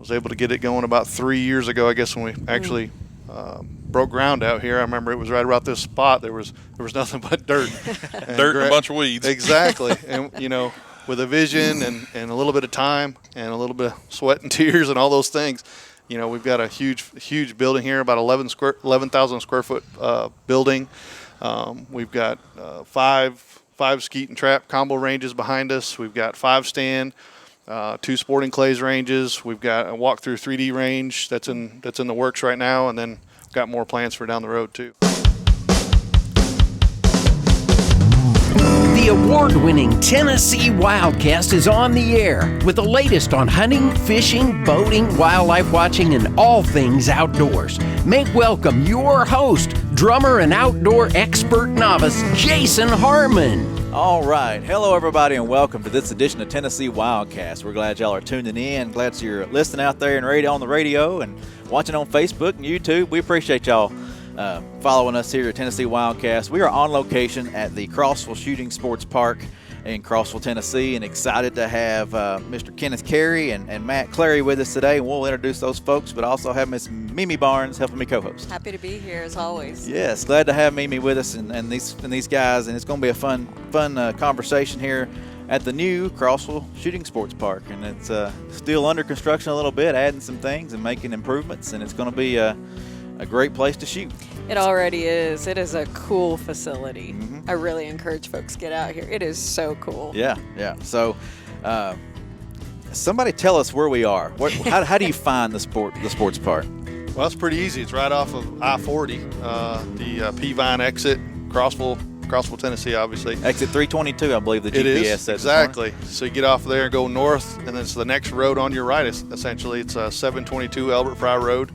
was able to get it going about 3 years ago, I guess, when we actually broke ground out here. I remember it was right about this spot. There was nothing but dirt. Dirt and a bunch of weeds. Exactly. And, with a vision and a little bit of time and a little bit of sweat and tears and all those things, we've got a huge building here, about 11,000 square foot building. We've got five skeet and trap combo ranges behind us. We've got 5 stand, 2 sporting clays ranges. We've got a walkthrough 3D range that's in the works right now, and then got more plans for down the road too. The award-winning Tennessee WildCast is on the air with the latest on hunting, fishing, boating, wildlife watching, and all things outdoors. Make welcome your host, drummer and outdoor expert novice, Jason Harmon. All right. Hello, everybody, and welcome to this edition of Tennessee WildCast. We're glad y'all are tuning in. Glad you're listening out there and on the radio and watching on Facebook and YouTube. We appreciate y'all following us here at Tennessee WildCast. We are on location at the Crossville Shooting Sports Park in Crossville, Tennessee, and excited to have Mr. Kenneth Carey and Matt Clarey with us today. And we'll introduce those folks, but also have Miss Mimi Barnes helping me co-host. Happy to be here as always. Yes, glad to have Mimi with us and these guys, and it's going to be a fun conversation here at the new Crossville Shooting Sports Park, and it's still under construction a little bit, adding some things and making improvements, and it's going to be a great place to shoot. It already is. It is a cool facility. Mm-hmm. I really encourage folks to get out here. It is so cool. Yeah. So, somebody tell us where we are. How do you find the sports park? Well, it's pretty easy. It's right off of I-40, the P-Vine exit, Crossville, Tennessee, obviously. Exit 322, I believe the GPS it is, says. Exactly. So you get off there and go north, and then it's the next road on your right, essentially. It's 722 Albert Frye Road.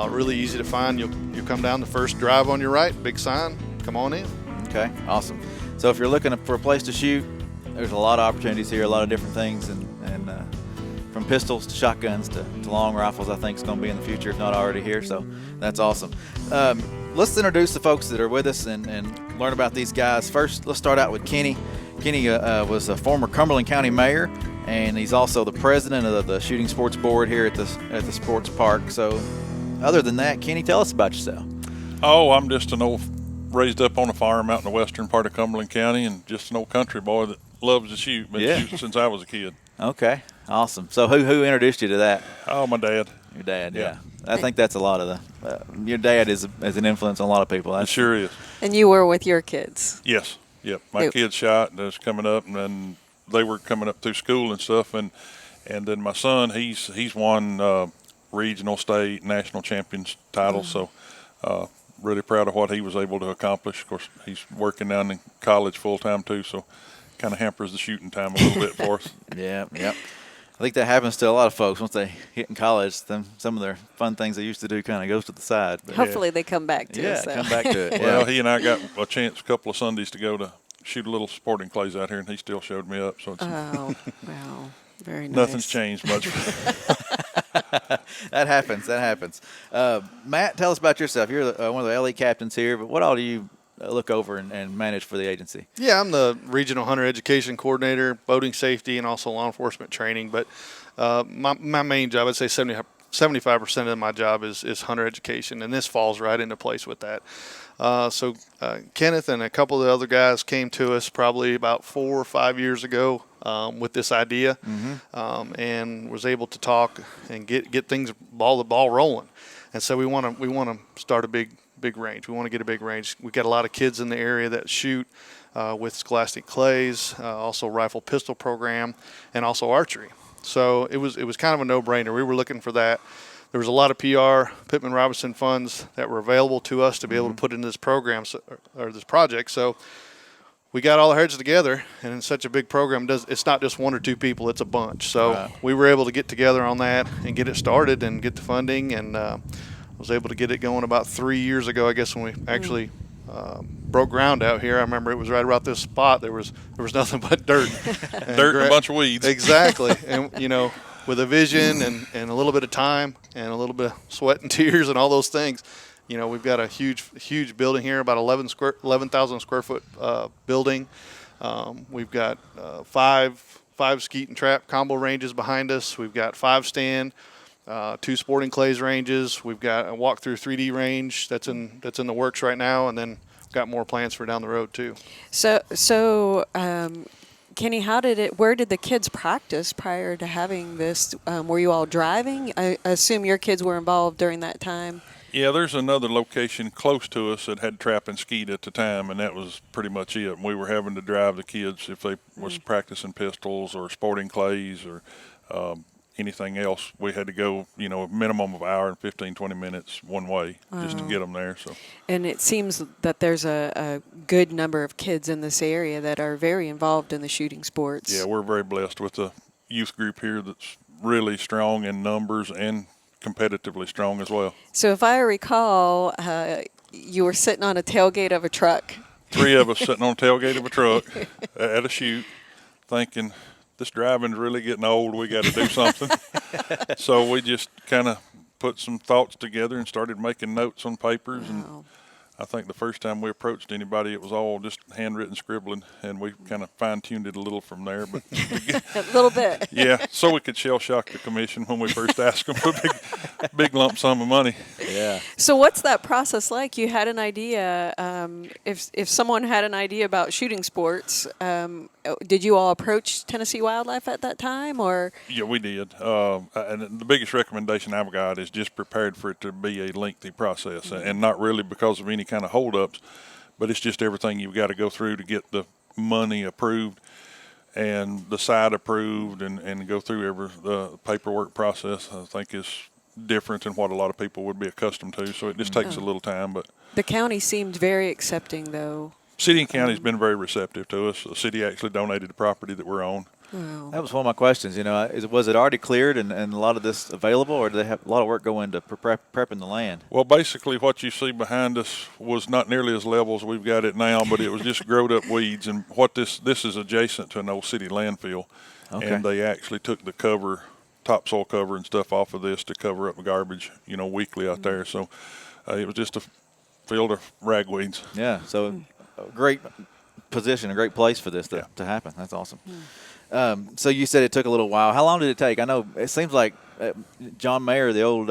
Really easy to find. You'll come down the first drive on your right, big sign, come on in. Okay, awesome. So if you're looking for a place to shoot, there's a lot of opportunities here, a lot of different things, and from pistols to shotguns to long rifles, I think is going to be in the future, if not already here, so that's awesome. Let's introduce the folks that are with us and learn about these guys. First, let's start out with Kenny. Kenny was a former Cumberland County Mayor, and he's also the president of the Shooting Sports Board here at the sports park. So other than that, Kenny, tell us about yourself. Oh, I'm just raised up on a farm out in the western part of Cumberland County, and just an old country boy that loves to shoot. Been shooting since I was a kid. Okay, awesome. So who introduced you to that? Oh, my dad. Your dad, yeah. I think that's a lot of your dad is an influence on a lot of people. It sure is. And you were with your kids. Yes. Yep. My kids shot, and was coming up, and then they were coming up through school and stuff, and then my son, he's won regional, state, national champions titles. So really proud of what he was able to accomplish. Of course, he's working down in college full time too, so kind of hampers the shooting time a little bit for us. Yeah. I think that happens to a lot of folks once they hit in college. Some of their fun things they used to do kind of goes to the side. But hopefully they come back to it. Come back to it. Well, he and I got a chance a couple of Sundays to go to shoot a little sporting clays out here, and he still showed me up. So it's wow, very nice. Nothing's changed much. That happens. Matt, tell us about yourself. You're one of the LE captains here, but what all do you look over and manage for the agency? Yeah, I'm the Regional Hunter Education Coordinator, boating safety, and also law enforcement training. But my main job, I'd say 75% of my job is hunter education, and this falls right into place with that. So Kenneth and a couple of the other guys came to us probably about 4 or 5 years ago with this idea, and was able to talk and get the ball rolling. And so we want to start a big range. We want to get a big range. We've got a lot of kids in the area that shoot with scholastic clays, also rifle pistol program, and also archery. So it was kind of a no-brainer. We were looking for that. There was a lot of PR, Pittman Robertson funds that were available to us to be able to put into this program or this project. So we got all our heads together, and in such a big program, it's not just 1 or 2 people, it's a bunch. So we were able to get together on that and get it started and get the funding, and was able to get it going about 3 years ago, I guess, when we actually broke ground out here. I remember it was right about this spot. There was nothing but dirt. Dirt and a bunch of weeds. Exactly. And, with a vision and a little bit of time and a little bit of sweat and tears and all those things, we've got a huge building here, about 11,000 square foot building. We've got 5 skeet and trap combo ranges behind us. We've got 5 stand, 2 sporting clays ranges. We've got a walk-through 3D range that's in the works right now, and then got more plans for down the road too. So, Kenny, where did the kids practice prior to having this? Were you all driving? I assume your kids were involved during that time. Yeah, there's another location close to us that had trap and skeet at the time, and that was pretty much it. And we were having to drive the kids if they was practicing pistols or sporting clays or anything else. We had to go, a minimum of an hour and 15, 20 minutes one way just to get them there. So. And it seems that there's a good number of kids in this area that are very involved in the shooting sports. Yeah, we're very blessed with the youth group here that's really strong in numbers and competitively strong as well. So if I recall, you were sitting on a tailgate of a truck. 3 of us sitting on a tailgate of a truck at a shoot thinking, this driving's really getting old. We got to do something. So we just kind of put some thoughts together and started making notes on papers. Wow. And I think the first time we approached anybody, it was all just handwritten scribbling, and we kind of fine-tuned it a little from there. But A little bit. yeah, so we could shell shock the commission when we first asked them for a big lump sum of money. Yeah. So what's that process like? You had an idea. If someone had an idea about shooting sports, did you all approach Tennessee Wildlife at that time, or? Yeah, we did. And the biggest recommendation I've got is just prepared for it to be a lengthy process, and not really because of any kind of holdups, but it's just everything you've got to go through to get the money approved and the site approved and go through the paperwork process. I think is different than what a lot of people would be accustomed to, so it just takes a little time. But The county seemed very accepting, though. City and county's been very receptive to us. The city actually donated the property that we're on. Wow. That was one of my questions. Was it already cleared and a lot of this available, or do they have a lot of work go into prepping the land? Well, basically what you see behind us was not nearly as level as we've got it now, but it was just growed up weeds. And what this is adjacent to an old city landfill. Okay. And they actually took the topsoil cover and stuff off of this to cover up the garbage, weekly out there. So it was just a field of ragweeds. Yeah, so a great position, a great place for this to happen. That's awesome. So you said it took a little while. How long did it take? I know it seems like John Mayer, the old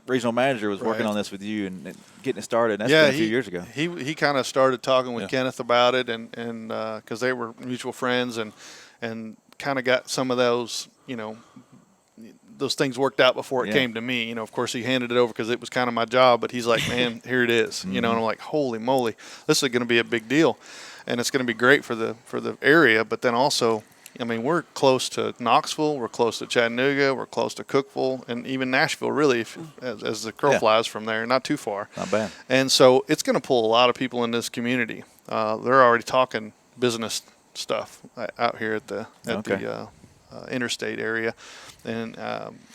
regional manager, was working on this with you and getting it started. That's been a few years ago. He kind of started talking with Kenneth about it, and because they were mutual friends, and kind of got some of those, those things worked out before it came to me. Of course, he handed it over because it was kind of my job, but he's like, man, here it is. And I'm like, holy moly, this is going to be a big deal. And it's going to be great for the area, but then also, we're close to Knoxville, we're close to Chattanooga, we're close to Cookeville, and even Nashville, really, as the crow flies from there, not too far. Not bad. And so it's going to pull a lot of people in this community. They're already talking business stuff out here at the interstate area. And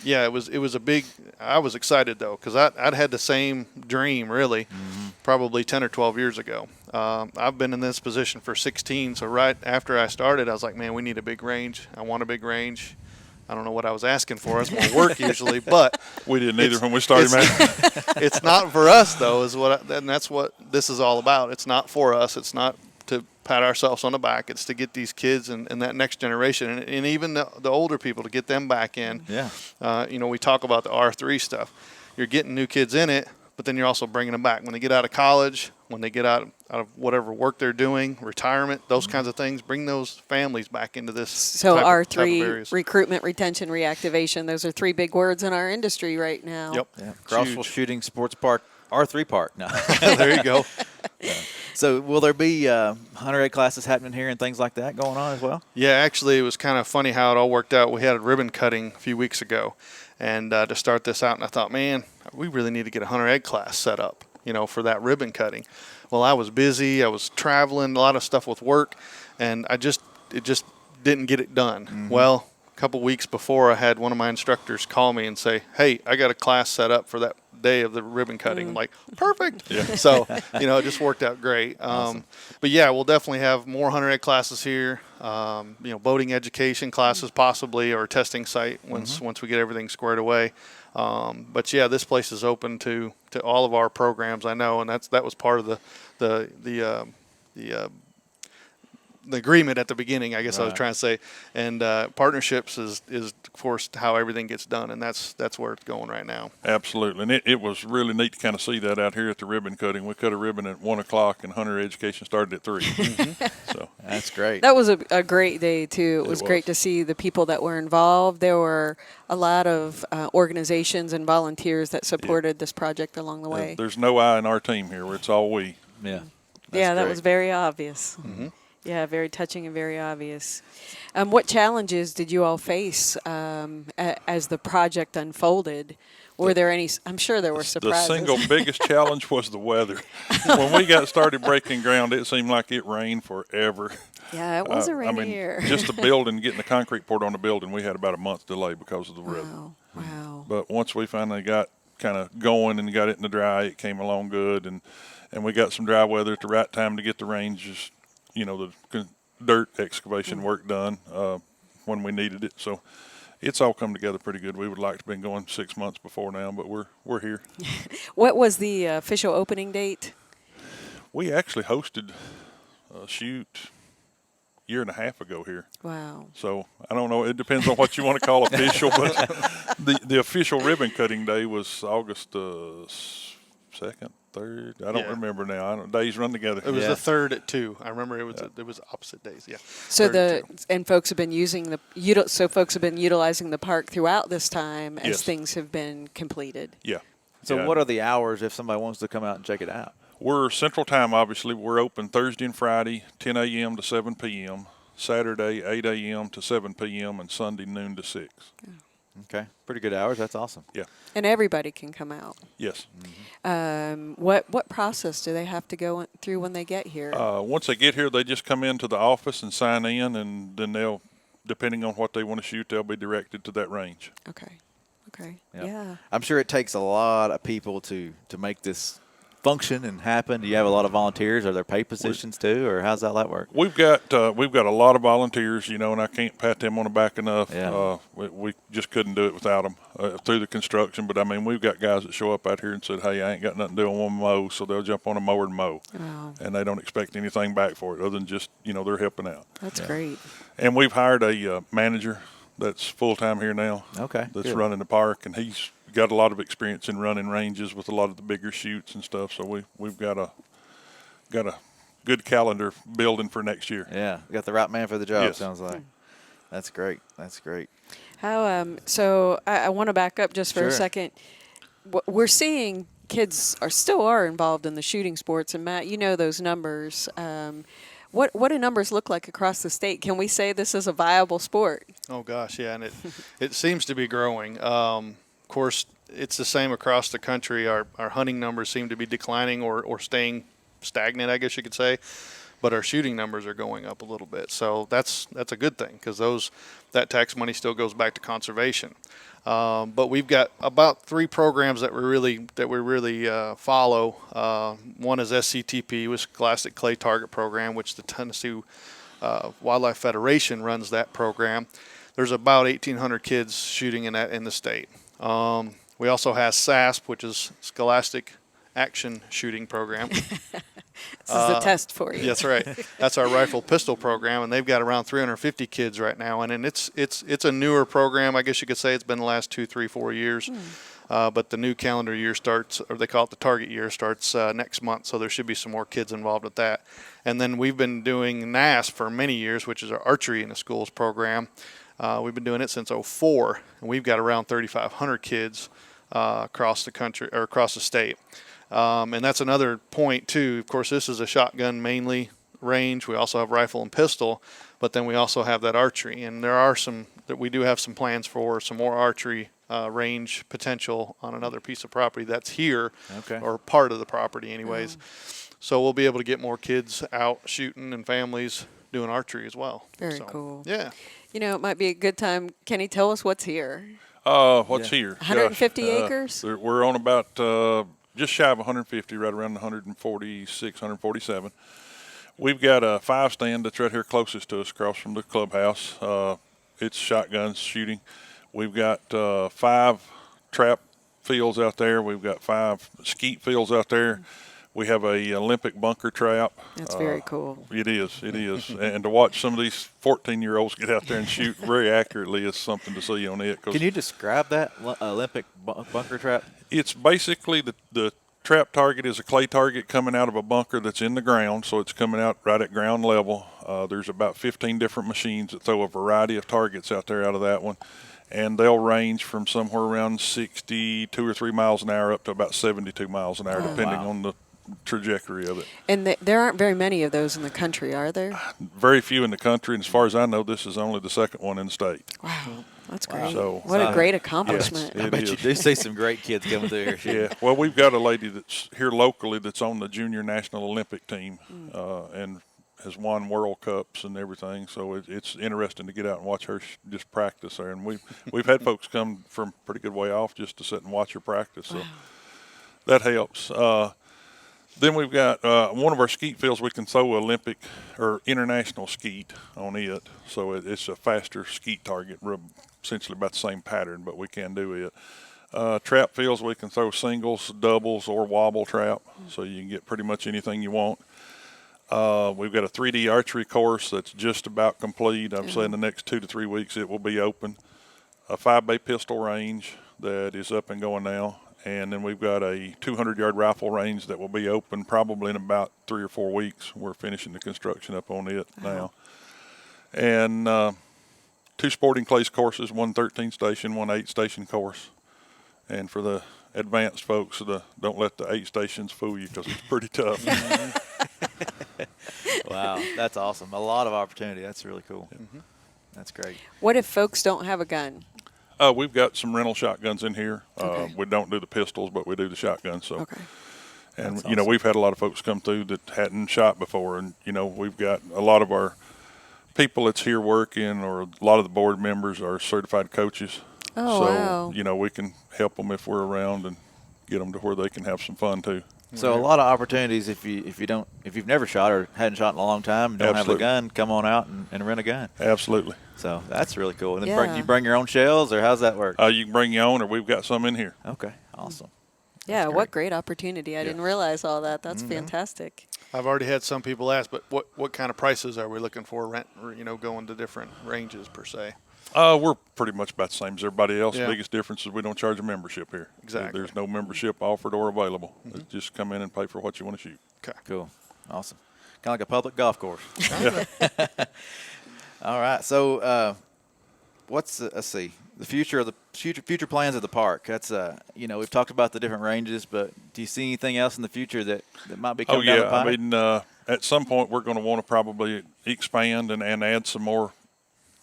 it was a big. I was excited though, because I'd had the same dream really, probably 10 or 12 years ago. I've been in this position for 16. So right after I started, I was like, man, we need a big range. I want a big range. I don't know what I was asking for. It's more work usually, but we didn't either when we started, man. It's not for us though, and that's what this is all about. It's not for us. It's not to pat ourselves on the back. It's to get these kids and that next generation, and even the older people, to get them back in. Yeah. We talk about the R3 stuff. You're getting new kids in it, but then you're also bringing them back when they get out of college, when they get out of whatever work they're doing, retirement, those kinds of things. Bring those families back into this. So type of R3, areas. recruitment, retention, reactivation, those are 3 big words in our industry right now. Yep. Yeah. Crossville Shooting Sports Park, R3 Park. No. There you go. So will there be hunter ed classes happening here and things like that going on as well? Yeah, actually, it was kind of funny how it all worked out. We had a ribbon cutting a few weeks ago, and to start this out, and I thought, man, we really need to get a hunter ed class set up, for that ribbon cutting. Well, I was busy. I was traveling, a lot of stuff with work, and it just didn't get it done. Mm-hmm. Well, a couple weeks before, I had one of my instructors call me and say, hey, I got a class set up for that day of the ribbon cutting. I'm like, perfect. Yeah. So, it just worked out great. Awesome. But yeah, we'll definitely have more hunter ed classes here. Boating education classes possibly, or a testing site once we get everything squared away. But yeah, this place is open to all of our programs, I know, and that was part of the the agreement at the beginning, I guess I was Right. trying to say. And partnerships is of course how everything gets done, and that's where it's going right now. Absolutely, and it was really neat to kind of see that out here at the ribbon cutting. We cut a ribbon at 1 o'clock, and hunter education started at 3. So That's great. That was a great day, too. It was was. great to see the people that were involved. There were a lot of organizations and volunteers that supported this project along the way. there's no I in our team here. It's all we. Yeah. Yeah, that great. was very obvious. Yeah, very touching and very obvious. What challenges did you all face as the project unfolded? Were there any? I'm sure there were surprises. The single biggest challenge was the weather. When we got started breaking ground, it seemed like it rained forever. Yeah, it was a rainy I mean, year. just the building, getting the concrete poured on the building, we had about a month delay because of the weather. Wow. But once we finally got kind of going and got it in the dry, it came along good, and we got some dry weather at the right time to get the ranges, the dirt excavation work done when we needed it. So it's all come together pretty good. We would like to have been going 6 months before now, but we're here. What was the official opening date? We actually hosted a shoot a year and a half ago here. Wow. So I don't know. It depends on what you want to call official, but the official ribbon cutting day was August 2nd, 3rd. I don't Yeah. remember now. Days run together. It was Yeah. the 3rd at 2. I remember it was opposite days. Yeah. So 3rd at 2. and folks have been folks have been utilizing the park throughout this time as Yes. things have been completed. Yeah. So Yeah. what are the hours if somebody wants to come out and check it out? We're Central Time, obviously. We're open Thursday and Friday, 10 a.m. to 7 p.m., Saturday, 8 a.m. to 7 p.m., and Sunday, noon to 6. Okay. Pretty good hours. That's awesome. Yeah. And everybody can come out. Yes. What process do they have to go through when they get here? Once they get here, they just come into the office and sign in, and then they'll, depending on what they want to shoot, they'll be directed to that range. Okay. Yep. Yeah. I'm sure it takes a lot of people to make this function and happen. Do you have a lot of volunteers? Are there pay positions too, or how's that work? We've got a lot of volunteers, and I can't pat them on the back enough. Yeah. We just couldn't do it without them through the construction. But I mean, we've got guys that show up out here and said, "Hey, I ain't got nothing to do. I want to mow," so they'll jump on a mower and mow, Wow. and they don't expect anything back for it other than just they're helping out. That's great. And we've hired a manager that's full time here now. Okay, That's good. running the park, and he's got a lot of experience in running ranges with a lot of the bigger shoots and stuff. So we've got a good calendar building for next year. Yeah, you got the right man for the job. Yes. Sounds like. That's great. That's great. How so I want to back up just for a Sure. second. We're seeing kids still are involved in the shooting sports, and Matt, you know those numbers. What do numbers look like across the state? Can we say this is a viable sport? Oh gosh, yeah, and it seems to be growing. Of course, it's the same across the country. Our hunting numbers seem to be declining or staying stagnant, I guess you could say, but our shooting numbers are going up a little bit. So that's a good thing because that tax money still goes back to conservation. But we've got about 3 programs that we really follow. One is SCTP, which is Scholastic Clay Target Program, which the Tennessee Wildlife Federation runs that program. There's about 1,800 kids shooting in the state. We also have SASP, which is Scholastic Action Shooting Program. This is a test for you. That's right. That's our rifle pistol program, and they've got around 350 kids right now. And it's a newer program, I guess you could say. It's been the last 2, 3, 4 years. But the new calendar year starts, or they call it the target year, starts next month. So there should be some more kids involved with that. And then we've been doing NAS for many years, which is our Archery in the Schools program. We've been doing it since 2004, and we've got around 3,500 kids across the country or across the state. And that's another point too. Of course, this is a shotgun mainly range. We also have rifle and pistol, but then we also have that archery. And we do have some plans for some more archery range potential on another piece of property that's here, Okay. or part of the property anyways. So we'll be able to get more kids out shooting and families doing archery as well. Very So, cool. Yeah. You know, it might be a good time. Kenny, tell us what's here. What's here? 150 acres? We're on about just shy of 150, right around 146, 147. We've got a 5 stand that's right here closest to us, across from the clubhouse. It's shotguns shooting. We've got 5 trap fields out there. We've got 5 skeet fields out there. We have a Olympic bunker trap. That's very cool. It is. And to watch some of these 14-year-olds get out there and shoot very accurately is something to see on it. Can you describe that Olympic bunker trap? It's basically the trap target is a clay target coming out of a bunker that's in the ground, so it's coming out right at ground level. There's about 15 different machines that throw a variety of targets out there out of that one, and they'll range from somewhere around 62 or 3 miles an hour up to about 72 miles an hour, depending on the trajectory of it. And there aren't very many of those in the country, are there? Very few in the country, and as far as I know, this is only the second one in the state. Wow, that's great. So, what a great accomplishment. Yes, I bet you do see some great kids coming through here. Yeah, well, we've got a lady that's here locally that's on the Junior National Olympic team and has won World Cups and everything. So it's interesting to get out and watch her just practice there. And we've had folks come from a pretty good way off just to sit and watch her practice. So that helps. Then we've got one of our skeet fields. We can throw Olympic or international skeet on it. So it's a faster skeet target, essentially about the same pattern, but we can do it. Trap fields, we can throw singles, doubles, or wobble trap. So you can get pretty much anything you want. We've got a 3D archery course that's just about complete. I'd say in the next 2 to 3 weeks it will be open. A 5-bay pistol range that is up and going now. And then we've got a 200-yard rifle range that will be open probably in about 3 or 4 weeks. We're finishing the construction up on it now. And 2 sporting clays courses, one 13-station, one 8-station course. And for the advanced folks, don't let the 8 stations fool you because it's pretty tough. Wow, that's awesome. A lot of opportunity. That's really cool. That's great. What if folks don't have a gun? We've got some rental shotguns in here. Okay. We don't do the pistols, but we do the shotguns. So, Okay. and That's you know, awesome. we've had a lot of folks come through that hadn't shot before, and you know, we've got a lot of our people that's here working, or a lot of the board members are certified coaches. Oh, so, wow. you know, we can help them if we're around and get them to where they can have some fun too. So a lot of opportunities if you've never shot or hadn't shot in a long time, don't Absolutely. have a gun, come on out and rent a gun. Absolutely. So that's really cool. And then Yeah. you bring your own shells, or how's that work? You can bring your own, or we've got some in here. Okay, awesome. Yeah, That's what great opportunity. I Yeah. didn't realize all that. That's fantastic. I've already had some people ask, but what kind of prices are we looking for rent, or, you know, going to different ranges per se? We're pretty much about the same as everybody else. Yeah. The biggest difference is we don't charge a membership here. Exactly. There's no membership offered or available. Just come in and pay for what you want to shoot. Okay. Cool. Awesome. Kind of like a public golf course. All right. So let's see, the future plans of the park. That's we've talked about the different ranges, but do you see anything else in the future that might be coming down the pipe? I mean, at some point we're going to want to probably expand and add some more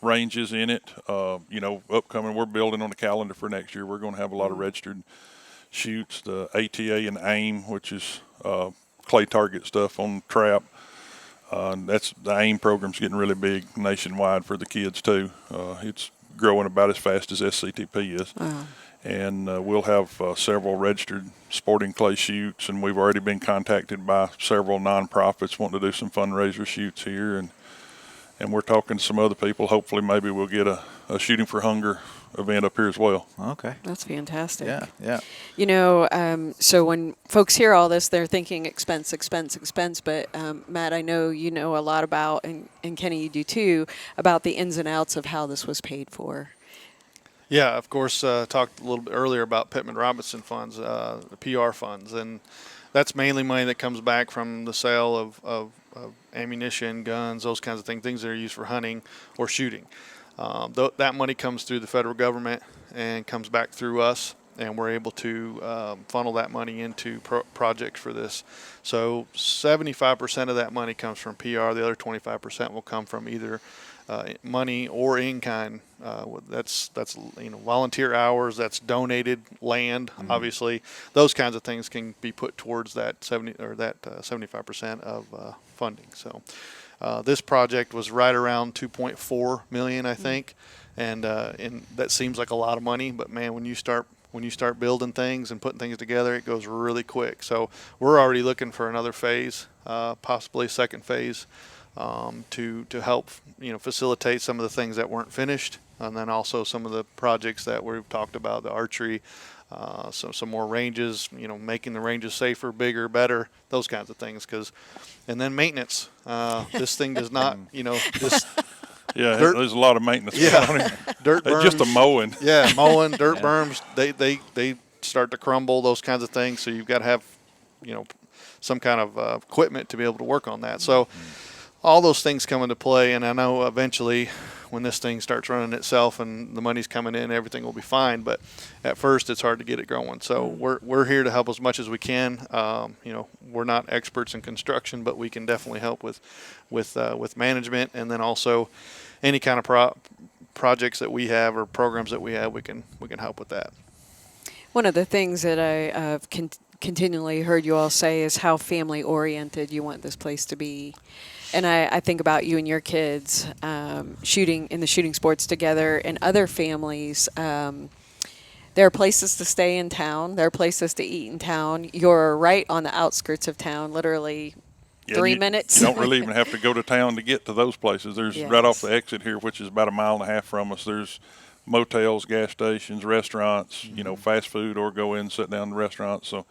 ranges in it. Upcoming, we're building on the calendar for next year. We're going to have a lot of registered shoots, the ATA and AIM, which is clay target stuff on trap. That's the AIM program's getting really big nationwide for the kids too. It's growing about as fast as SCTP is. Wow. And we'll have several registered sporting clay shoots, and we've already been contacted by several nonprofits wanting to do some fundraiser shoots here, and we're talking to some other people. Hopefully maybe we'll get a Shooting for Hunger event up here as well. Okay. That's fantastic. Yeah. You know, so when folks hear all this, they're thinking expense. But Matt, I know you know a lot about, and Kenny, you do too, about the ins and outs of how this was paid for. Yeah, of course, talked a little bit earlier about Pittman Robinson funds, the PR funds, and that's mainly money that comes back from the sale of ammunition, guns, those kinds of things that are used for hunting or shooting. That money comes through the federal government and comes back through us, and we're able to funnel that money into projects for this. So 75% of that money comes from PR. The other 25% will come from either money or in-kind. That's volunteer hours. That's donated land. Obviously, those kinds of things can be put towards that 75% of funding. So this project was right around $2.4 million, I think, and that seems like a lot of money. But man, when you start building things and putting things together, it goes really quick. So we're already looking for another phase, possibly a second phase. To help facilitate some of the things that weren't finished and then also some of the projects that we've talked about, the archery, some more ranges, making the ranges safer, bigger, better, those kinds of things. And then maintenance. This thing does not, this. Yeah, Dirt. there's a lot of maintenance. Yeah, on it. dirt berms. Just a mowing. Yeah, mowing, dirt berms. They start to crumble, those kinds of things. So you've got to have, some kind of equipment to be able to work on that. So all those things come into play, and I know eventually when this thing starts running itself and the money's coming in, everything will be fine. But at first, it's hard to get it going. So we're here to help as much as we can. We're not experts in construction, but we can definitely help with management, and then also any kind of projects that we have or programs that we have, we can help with that. One of the things that I've continually heard you all say is how family oriented you want this place to be. And I think about you and your kids shooting in the shooting sports together, and other families. There are places to stay in town. There are places to eat in town. You're right on the outskirts of town, literally 3 minutes. You don't really even have to go to town to get to those places. There's right off the exit here, which is about 1.5 miles from us. There's motels, gas stations, restaurants, fast food, or go in and sit down in the restaurants. So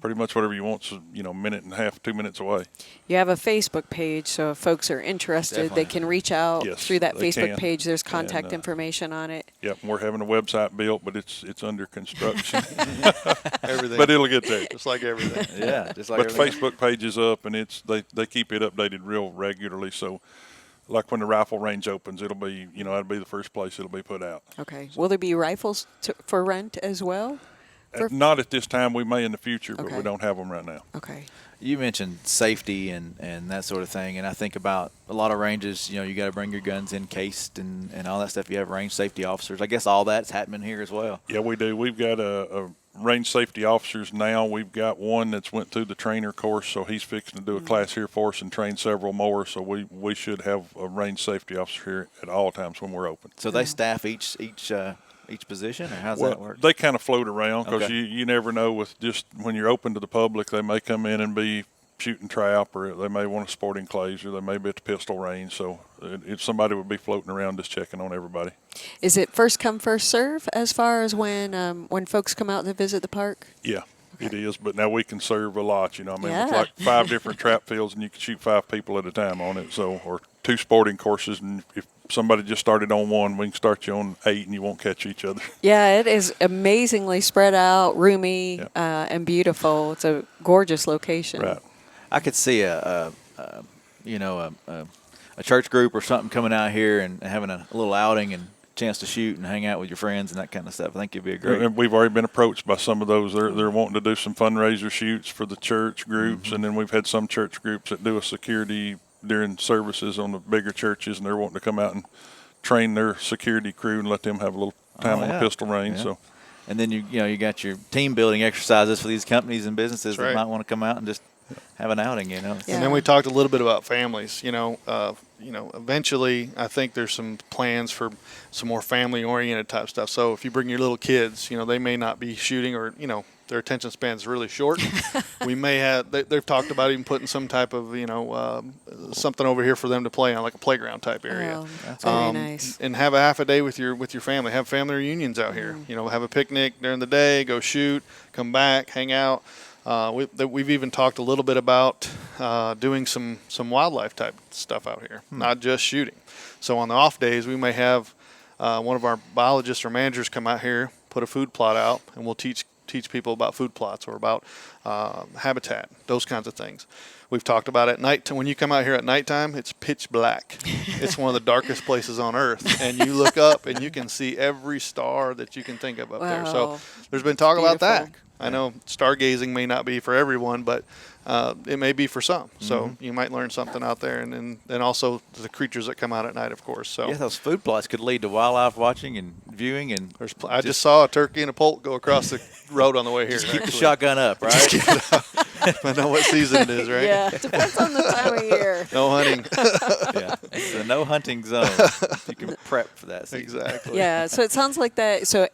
pretty much whatever you want, so, 1.5, 2 minutes away. You have a Facebook page, so if folks are interested, they can reach out through that Facebook page. There's contact information on it. Yep, and we're having a website built, but it's under construction. Everything. But it'll get there. Just like everything. Yeah, just like But the Facebook page is up, and they keep it updated real regularly. So, like when the rifle range opens, it'll be, that'll be the first place it'll be put out. Okay. Will there be rifles for rent as well? Not at this time. We may in the future, but Okay. we don't have them right now. Okay. You mentioned safety and that sort of thing, and I think about a lot of ranges, you got to bring your guns encased and all that stuff. You have range safety officers. I guess all that's happening here as well. Yeah, we do. We've got a range safety officers now. We've got one that's went through the trainer course, so he's fixing to do a class here for us and train several more. So we should have a range safety officer here at all times when we're open. So they staff each position, or how's that work? They kind of float around because Okay. you never know with just when you're open to the public, they may come in and be shooting trap, or they may want a sporting clays, or they may be at the pistol range. So if somebody would be floating around just checking on everybody. Is it first come, first serve as far as when folks come out to visit the park? Yeah, it is. But now we can serve a lot, With Yeah. like 5 different trap fields, and you can shoot 5 people at a time on it. So, or 2 sporting courses, and if somebody just started on one, we can start you on 8, and you won't catch each other. Yeah, it is amazingly spread out, roomy, and beautiful. It's a gorgeous location. Right. I could see a church group or something coming out here and having a little outing and chance to shoot and hang out with your friends and that kind of stuff. I think it'd be a great. And we've already been approached by some of those. They're wanting to do some fundraiser shoots for the church groups, and then we've had some church groups that do a security during services on the bigger churches, and they're wanting to come out and train their security crew and let them have a little time on the pistol range. Yeah. So, and then you got your team building exercises for these companies and businesses That's right. that might want to come out and just have an outing. Yeah. And then we talked a little bit about families. Eventually, I think there's some plans for some more family-oriented type stuff. So if you bring your little kids, they may not be shooting, or their attention span is really short. We may have. They've talked about even putting some type of something over here for them to play on, like a playground type area. Oh, that's very nice. And have a half a day with your family. Have family reunions out here. Have a picnic during the day. Go shoot. Come back. Hang out. We've even talked a little bit about doing some wildlife type stuff out here, not just shooting. So on the off days, we may have one of our biologists or managers come out here, put a food plot out, and we'll teach people about food plots or about habitat, those kinds of things. We've talked about at night. When you come out here at nighttime, it's pitch black. It's one of the darkest places on earth, and you look up and you can see every star that you can think of up there. So there's been talk about that. I know stargazing may not be for everyone, but it may be for some. So you might learn something out there, and then also the creatures that come out at night, of course. So those food plots could lead to wildlife watching and viewing. And I just saw a turkey and a poult go across the road on the way here. just keep the shotgun up, right? Just keep it up. I know what season it is, right? Yeah, it depends on the time of year. No hunting. Yeah, it's a no hunting zone. You can prep for that season. Exactly. Yeah, so it sounds like that. So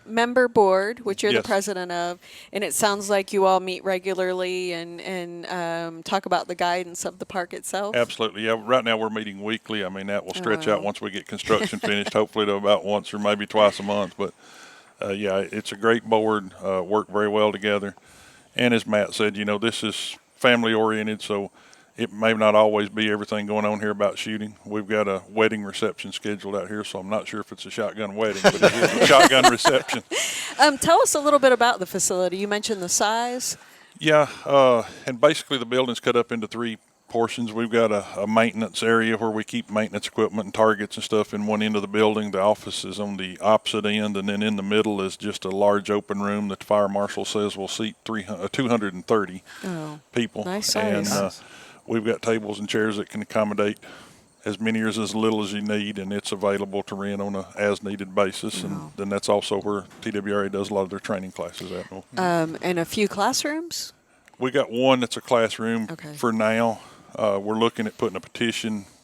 member board, which you're Yes. the president of, and it sounds like you all meet regularly and talk about the guidance of the park itself. Absolutely. Yeah. Right now we're meeting weekly. I mean, that will stretch wow. out once we get construction finished, hopefully to about once or maybe twice a month. But yeah, it's a great board, work very well together. And as Matt said, you know, this is family oriented, so it may not always be everything going on here about shooting. We've got a wedding reception scheduled out here, so I'm not sure if it's a shotgun wedding, but it is a shotgun reception. Tell us a little bit about the facility. You mentioned the size. Yeah, and basically the building's cut up into 3 portions. We've got a maintenance area where we keep maintenance equipment and targets and stuff in one end of the building. The office is on the opposite end, and then in the middle is just a large open room that the fire marshal says will seat 230 people. Nice size. And we've got tables and chairs that can accommodate as many or as little as you need, and it's available to rent on a as-needed basis. And then that's also where TWRA does a lot of their training classes at. And a few classrooms? We got one that's a classroom Okay. for now. We're looking at putting a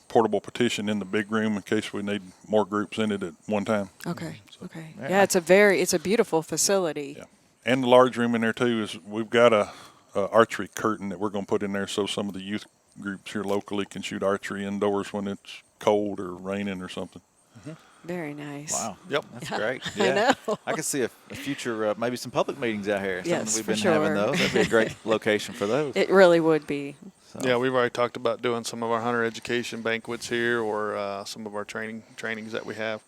portable petition in the big room in case we need more groups in it at one time. Okay. Okay. Yeah, it's a beautiful facility. Yeah. And the large room in there too is we've got a archery curtain that we're going to put in there so some of the youth groups here locally can shoot archery indoors when it's cold or raining or something. Very nice. Wow. Yep. That's great. I Yeah. know. I can see a future, maybe some public meetings out here. Yes, We've for been having sure. those. That'd be a great location for those. It really would be. So, Yeah, we've already talked about doing some of our hunter education banquets here, or some of our trainings that we have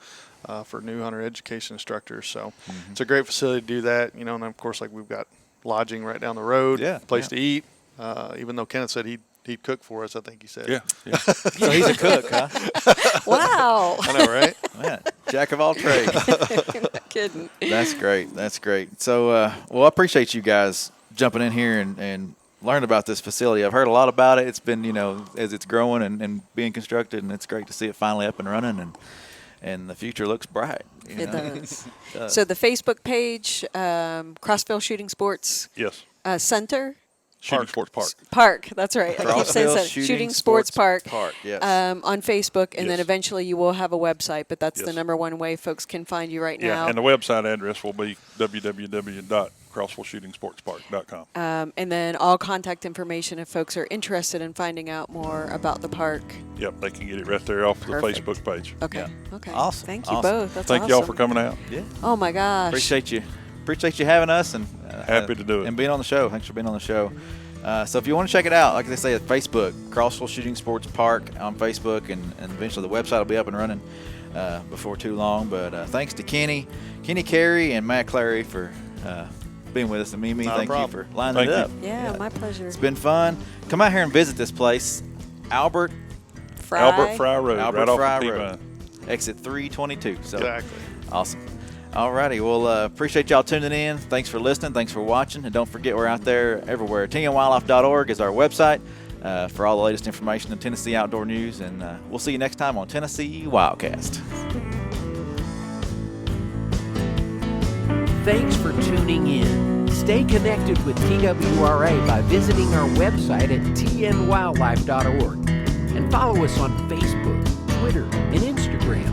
for new hunter education instructors. So it's a great facility to do that. You know, and of course, like we've got lodging right down the road, Yeah, place yeah. to eat. Even though Kenneth said he'd cook for us, I think he said. Yeah. So he's a cook, huh? Wow. I know, right? Man, jack of all trades. You're not kidding. That's great. That's great. So, well, I appreciate you guys jumping in here and learning about this facility. I've heard a lot about it. It's been, you know, as it's growing and being constructed, and it's great to see it finally up and running, and the future looks bright. You It know? does. It does. So the Facebook page, Crossville Shooting Sports Yes. Center. Shooting Sports Park. Park, that's right. I keep saying Crossville that. Shooting Sports Park. Yes. On Facebook, and then Yes. eventually you will have a website, but that's the Yes. number one way folks can find you right Yeah, now. and the website address will be www.crossvilleshootingsportspark.com. And then all contact information if folks are interested in finding out more about the park. Yep, they can get it right there off Perfect. the Facebook page. Okay. Yeah. Okay. Awesome. Thank you Awesome. both. That's Thank awesome. y'all for coming out. Yeah. Oh my gosh. Appreciate you having us, and Happy to do it. and being on the show. Thanks for being on the show. So if you want to check it out, like they say, at Facebook, Crossville Shooting Sports Park on Facebook, and eventually the website will be up and running before too long. But thanks to Kenny Carey and Matt Clarey for being with us, and Mimi, Not a thank you problem. for lining Thank it you. up. Yeah, my pleasure. It's been fun. Come out here and visit this place, Albert Albert Frye Road, Albert right Frye off of Road. T-Vine. exit 322. So Exactly. awesome. Alrighty, well, appreciate y'all tuning in. Thanks for listening. Thanks for watching. And don't forget, we're out there everywhere. TNWildlife.org is our website for all the latest information in Tennessee outdoor news. And we'll see you next time on Tennessee WildCast. Thanks for tuning in. Stay connected with TWRA by visiting our website at tnwildlife.org and follow us on Facebook, Twitter, and Instagram.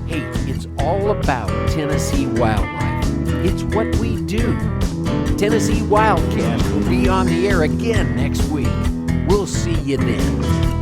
Hey, it's all about Tennessee wildlife. It's what we do. Tennessee WildCast will be on the air again next week. We'll see you then.